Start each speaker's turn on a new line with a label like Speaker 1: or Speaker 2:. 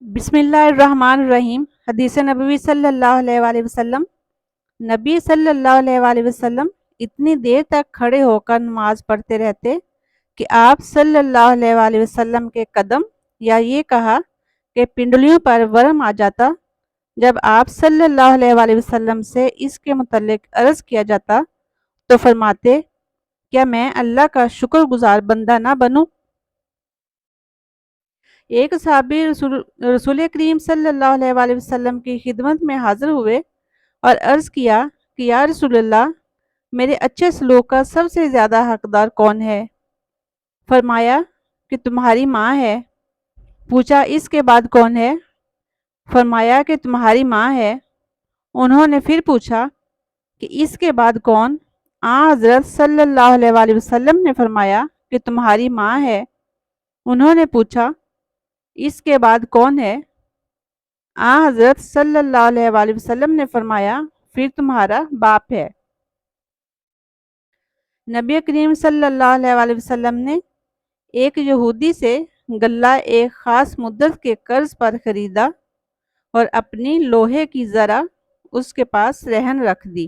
Speaker 1: بسم اللہ الرحمن الرحیم۔ حدیث نبوی صلی اللہ علیہ وآلہ وسلم۔ نبی صلی اللہ علیہ وآلہ وسلم اتنی دیر تک کھڑے ہو کر نماز پڑھتے رہتے کہ آپ صلی اللہ علیہ وآلہ وسلم کے قدم یا یہ کہا کہ پنڈلیوں پر ورم آ جاتا۔ جب آپ صلی اللہ علیہ وآلہ وسلم سے اس کے متعلق عرض کیا جاتا تو فرماتے، کیا میں اللہ کا شکر گزار بندہ نہ بنوں؟ ایک صحابی رسول کریم صلی اللہ علیہ وآلہ وسلم کی خدمت میں حاضر ہوئے اور عرض کیا کہ یا رسول اللہ، میرے اچھے سلوک کا سب سے زیادہ حقدار کون ہے؟ فرمایا کہ تمہاری ماں ہے۔ پوچھا اس کے بعد کون ہے؟ فرمایا کہ تمہاری ماں ہے۔ انہوں نے پھر پوچھا کہ اس کے بعد کون؟ حضرت صلی اللہ علیہ وآلہ وسلم نے فرمایا کہ تمہاری ماں ہے۔ انہوں نے پوچھا اس کے بعد کون ہے؟ حضرت صلی اللہ علیہ وآلہ وسلم نے فرمایا پھر تمہارا باپ ہے۔ نبی کریم صلی اللہ علیہ وآلہ وسلم نے ایک یہودی سے غلہ ایک خاص مدت کے قرض پر خریدا اور اپنی لوہے کی زرہ اس کے پاس رہن رکھ دی۔